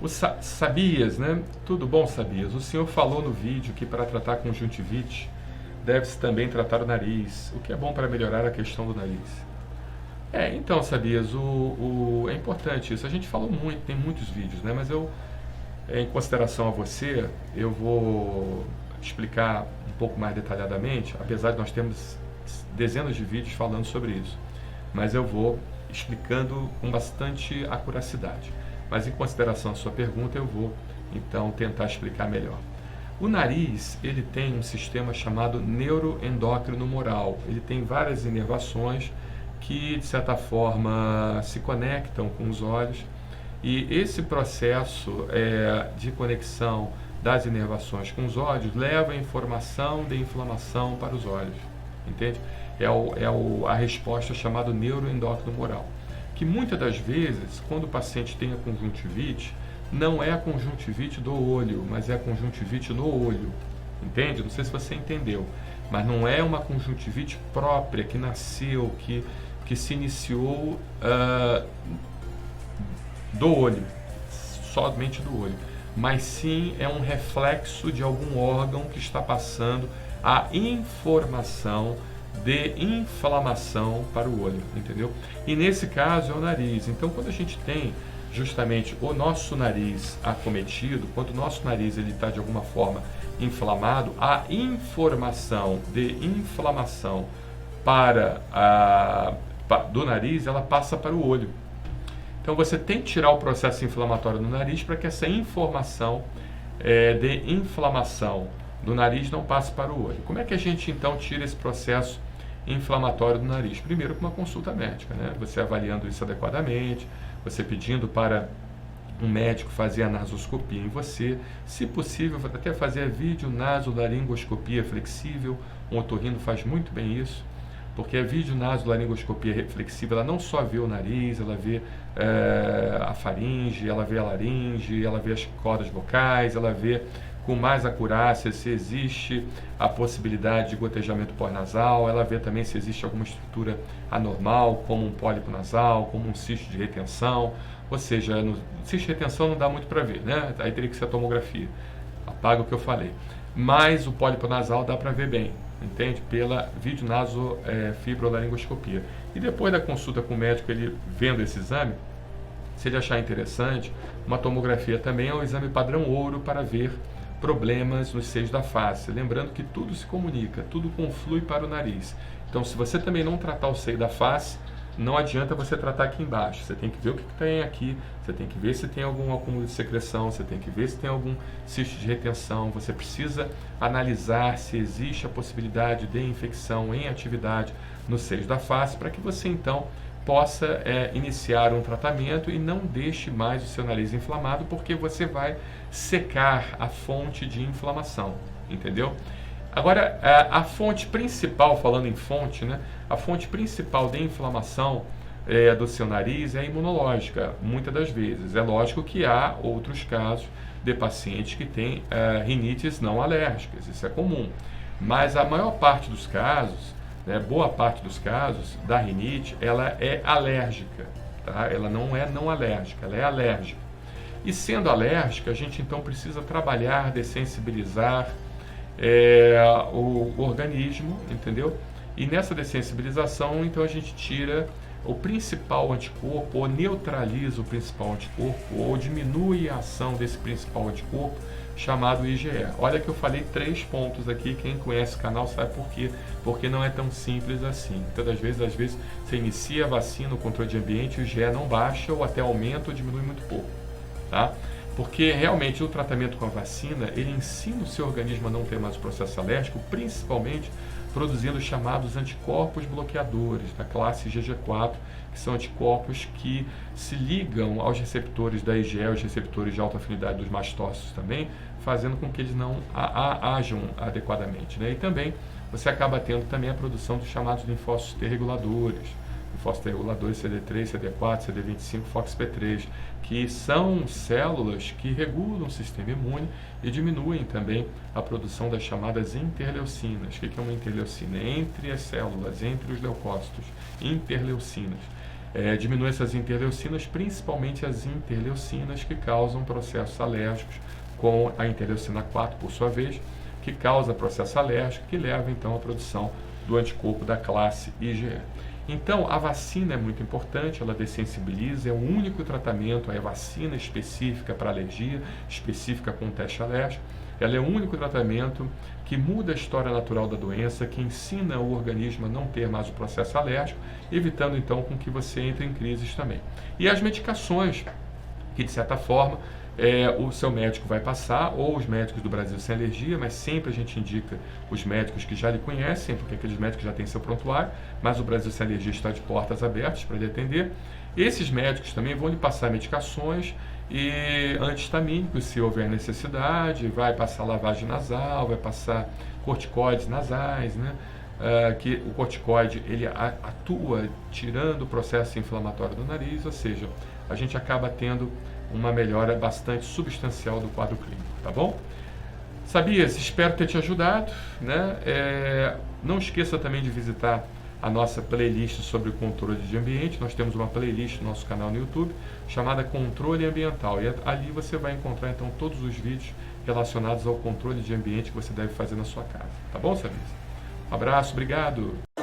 Sabias, né? Tudo bom, Sabias? O senhor falou no vídeo que para tratar conjuntivite deve-se também tratar o nariz, o que é bom para melhorar a questão do nariz. Então, Sabias, é importante isso. A gente falou muito, tem muitos vídeos, né? Mas em consideração a você, eu vou explicar um pouco mais detalhadamente, apesar de nós termos dezenas de vídeos falando sobre isso. Mas eu vou explicando com bastante acuracidade. Mas em consideração a sua pergunta, eu vou então tentar explicar melhor. O nariz, ele tem um sistema chamado neuroendócrino moral. Ele tem várias inervações que, de certa forma, se conectam com os olhos. E esse processo de conexão das inervações com os olhos leva a informação de inflamação para os olhos. Entende? A resposta chamada neuroendócrino moral. Que muitas das vezes, quando o paciente tem a conjuntivite, não é a conjuntivite do olho, mas é a conjuntivite no olho. Entende? Não sei se você entendeu. Mas não é uma conjuntivite própria, que nasceu, que se iniciou do olho, somente do olho. Mas sim é um reflexo de algum órgão que está passando a informação de inflamação para o olho, entendeu? E nesse caso é o nariz. Então, quando a gente tem justamente o nosso nariz acometido, quando o nosso nariz está de alguma forma inflamado, a informação de inflamação do nariz, ela passa para o olho. Então, você tem que tirar o processo inflamatório no nariz para que essa informação de inflamação do nariz não passe para o olho. Como é que a gente então tira esse processo inflamatório do nariz? Primeiro com uma consulta médica, né? Você avaliando isso adequadamente, você pedindo para um médico fazer a nasoscopia em você, se possível até fazer a videonasolaringoscopia flexível. Um otorrino faz muito bem isso, porque a videonasolaringoscopia flexível, ela não só vê o nariz, ela vê a faringe, ela vê a laringe, ela vê as cordas vocais, ela vê com mais acurácia se existe a possibilidade de gotejamento pós-nasal, ela vê também se existe alguma estrutura anormal, como um pólipo nasal, como um cisto de retenção. Ou seja, no cisto de retenção não dá muito para ver, né? Aí teria que ser a tomografia, apaga o que eu falei. Mas o pólipo nasal dá para ver bem, entende? Pela videonasofibrolaringoscopia. E depois da consulta com o médico, ele vendo esse exame, se ele achar interessante, uma tomografia também é um exame padrão ouro para ver problemas nos seios da face. Lembrando que tudo se comunica, tudo conflui para o nariz. Então, se você também não tratar o seio da face, não adianta você tratar aqui embaixo. Você tem que ver o que tem aqui, você tem que ver se tem algum acúmulo de secreção, você tem que ver se tem algum cisto de retenção, você precisa analisar se existe a possibilidade de infecção em atividade nos seios da face, para que você então possa iniciar um tratamento e não deixe mais o seu nariz inflamado, porque você vai secar a fonte de inflamação, entendeu? Agora, a fonte principal, falando em fonte, né? A fonte principal de inflamação do seu nariz é imunológica, muitas das vezes. É lógico que há outros casos de pacientes que têm rinites não alérgicas, isso é comum. Mas a maior parte dos casos, boa parte dos casos da rinite, ela é alérgica, tá? Ela não é não alérgica, ela é alérgica. E sendo alérgica, a gente então precisa trabalhar, dessensibilizar o organismo, entendeu? E nessa dessensibilização, então a gente tira o principal anticorpo, ou neutraliza o principal anticorpo, ou diminui a ação desse principal anticorpo, chamado IgE. Olha que eu falei 3 pontos aqui, quem conhece o canal sabe por quê, porque não é tão simples assim. Muitas das vezes você inicia a vacina, o controle de ambiente, o IgE não baixa, ou até aumenta, ou diminui muito pouco, tá? Porque realmente o tratamento com a vacina, ele ensina o seu organismo a não ter mais o processo alérgico, principalmente produzindo os chamados anticorpos bloqueadores da classe IgG4, que são anticorpos que se ligam aos receptores da IgE, aos receptores de alta afinidade dos mastócitos também, fazendo com que eles não ajam adequadamente, né? E também você acaba tendo também a produção dos chamados linfócitos T reguladores, linfócitos reguladores CD3, CD4, CD25, FOXP3, que são células que regulam o sistema imune e diminuem também a produção das chamadas interleucinas. O que é uma interleucina? Entre as células, entre os leucócitos, interleucinas. diminui essas interleucinas, principalmente as interleucinas que causam processos alérgicos, com a interleucina 4, por sua vez, que causa processo alérgico, que leva então à produção do anticorpo da classe IgE. Então, a vacina é muito importante, ela dessensibiliza, é o único tratamento, é vacina específica para alergia, específica com teste alérgico. Ela é o único tratamento que muda a história natural da doença, que ensina o organismo a não ter mais o processo alérgico, evitando então com que você entre em crises também. E as medicações, que de certa forma o seu médico vai passar, ou os médicos do Brasil Sem Alergia, mas sempre a gente indica os médicos que já lhe conhecem, porque aqueles médicos já têm seu prontuário, mas o Brasil Sem Alergia está de portas abertas para lhe atender. Esses médicos também vão lhe passar medicações e antihistamínicos, se houver necessidade, vai passar lavagem nasal, vai passar corticoides nasais, né? Que o corticoide ele atua tirando o processo inflamatório do nariz, ou seja, a gente acaba tendo uma melhora bastante substancial do quadro clínico, tá bom? Sabias? Espero ter te ajudado, né? Não esqueça também de visitar a nossa playlist sobre o controle de ambiente. Nós temos uma playlist no nosso canal no YouTube chamada Controle Ambiental, e ali você vai encontrar então todos os vídeos relacionados ao controle de ambiente que você deve fazer na sua casa, tá bom, Sabias? Um abraço, obrigado!